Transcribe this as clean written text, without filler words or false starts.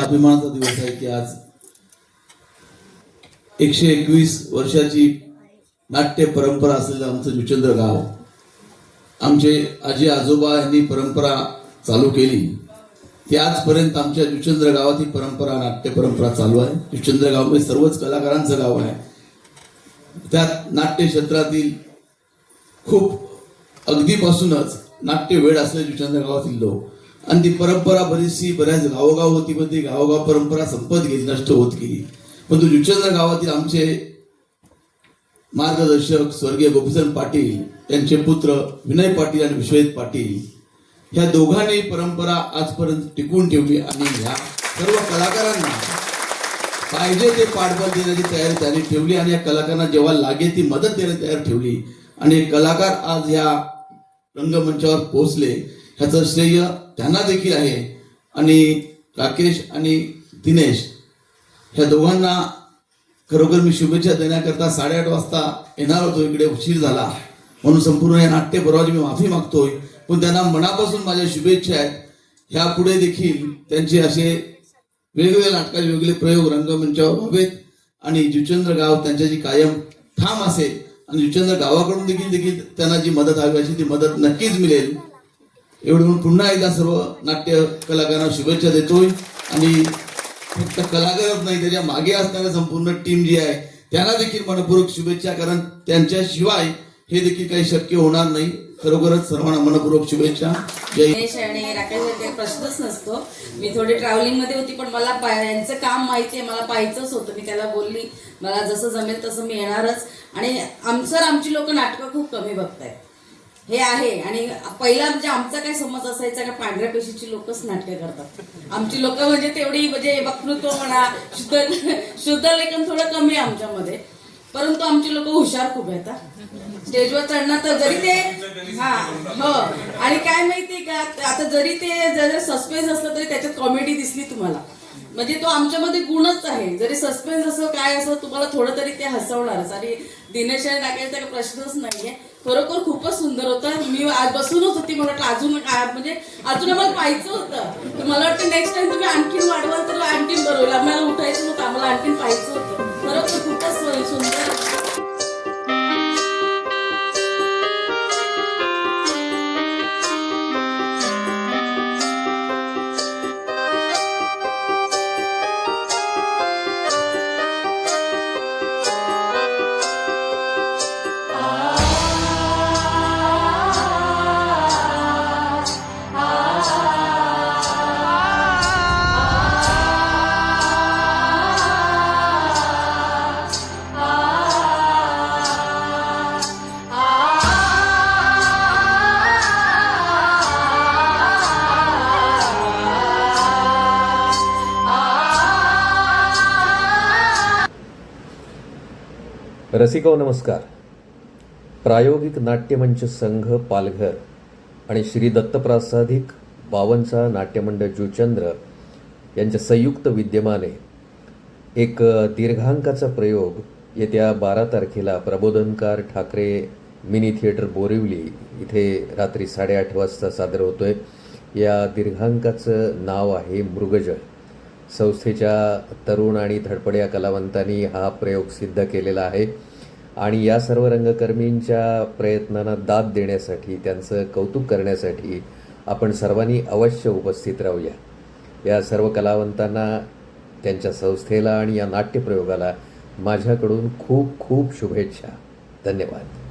अभिमानाचा दिवस आहे की आज 121 वर्षाची नाट्य परंपरा असलेलं आमचं जुचंद्र गाव, आमचे आजी आजोबा यांनी परंपरा चालू केली ती आजपर्यंत आमच्या जुचंद्र गावात ही परंपरा, नाट्य परंपरा चालू आहे. जुचंद्र गाव म्हणजे सर्वच कलाकारांचं गाव आहे. त्यात नाट्य क्षेत्रातील खूप अगदीपासूनच नाट्य वेळ असलेले जुचंद्र गावातील लोक, आणि ती परंपरा बरीचशी बऱ्याच गावोगाव होती, पण ती गावोगाव परंपरा संपत गेली, नष्ट होत गेली. परंतु जुचंद्र गावातील आमचे मार्गदर्शक स्वर्गीय गोपीचंद पाटील यांचे पुत्र विनय पाटील आणि विश्वजित पाटील ह्या दोघांनी परंपरा आजपर्यंत टिकवून ठेवली आणि ह्या सर्व कलाकारांना पाहिजे ते पाठबळ देण्याची तयारी त्यांनी ठेवली आणि या कलाकारांना जेव्हा लागेल ती मदत देण्याची तयारी ठेवली आणि कलाकार आज ह्या रंगमंचावर पोहोचले, ह्याचं श्रेय त्यांना देखील आहे. आणि राकेश आणि दिनेश ह्या दोघांना खरोखर मी शुभेच्छा देण्याकरता 8:30 वाजता येणार होतो, इकडे उशीर झाला म्हणून संपूर्ण या नाट्य परवाची मी माफी मागतोय. पण त्यांना मनापासून माझ्या शुभेच्छा आहेत. ह्या पुढे देखील त्यांचे असे वेगवेगळ्या नाटकाचे वेगवेगळे प्रयोग रंगमंचावर व्हावेत आणि जुचंद्र गाव त्यांच्याची कायम ठाम असेल आणि जुचंद्र गावाकडून देखील त्यांना जी मदत हवी अशी ती मदत नक्कीच मिळेल. एवढं म्हणून पुन्हा एकदा सर्व नाट्य कलाकारांना शुभेच्छा देतोय. आणि फक्त कलाकारच नाही, त्याच्या मागे असणाऱ्या संपूर्ण टीम जी आहे त्यांना देखील मनपूर्वक शुभेच्छा, कारण त्यांच्याशिवाय हे देखील काही शक्य होणार नाही. खरोखरच सर्वांना मनपूर्वक शुभेच्छा. गणेश आणि राकेश प्रश्नच नसतो. मी थोडी ट्रॅव्हलिंग मध्ये होती, पण मला यांचं काम माहिती आहे, मला पाहायचंच होतं. मी त्याला बोलली मला जसं जमेल तसं मी येणारच. आणि आमची लोक नाटकं खूप कमी बघतायत हे आहे. आणि पहिला म्हणजे आमचा काय समज असायचा का पांढऱ्या पेशीची लोकच नाट्य करतात. आमची लोक म्हणजे तेवढी म्हणजे वक्तृत्व म्हणा, शुद्ध लेखन थोडं कमी आहे आमच्यामध्ये, परंतु आमची लोक हुशार खूप आहेत. स्टेजवर चढणार तर जरी ते हो, आणि काय माहितीये का, आता जरी ते सस्पेन्स असलं तरी त्याच्यात कॉमेडी दिसली तुम्हाला, म्हणजे तो आमच्यामध्ये गुणच आहे. जरी सस्पेन्स असो काय असो तुम्हाला थोडं तरी ते हसवणारच. आणि दिनेश आणि राकेशचा काही प्रश्नच नाहीये. खरोखर खूपच सुंदर होतं. मी आज बसूनच होती, मला वाटतं अजून म्हणजे अजून आम्हाला पाहायचं होतं. तर मला वाटतं नेक्स्ट टाइम तुम्ही आणखीन वाढवाल तर आणखीन बरोबर. आम्हाला उठायचं नव्हतं, आम्हाला आणखीन पाहायचं होतं. खरोखर खूपच सुंदर. रसिको नमस्कार. प्रायोगिक नाट्यमंच संघ पालघर आणि श्री दत्तप्रासादिक 52 नाट्यमंडळ जुचंद्र यांच्या संयुक्त विद्यमाने एक दीर्घांकाचा प्रयोग येत्या 12 तारखेला प्रबोधनकार ठाकरे मिनी थिएटर बोरिवली इथे रात्री 8:30 वाजता सादर होतोय. या दीर्घांकाचं नाव आहे मृगजळ. संस्थेच्या तरुण आणि धडपड्या कलावंतांनी हा प्रयोग सिद्ध केलेला आहे आणि या सर्व रंगकर्मींच्या प्रयत्नांना दाद देण्यासाठी, त्यांचं कौतुक करण्यासाठी आपण सर्वांनी अवश्य उपस्थित राहूया. या सर्व कलावंतांना, त्यांच्या संस्थेला आणि या नाट्यप्रयोगाला माझ्याकडून खूप खूप शुभेच्छा. धन्यवाद.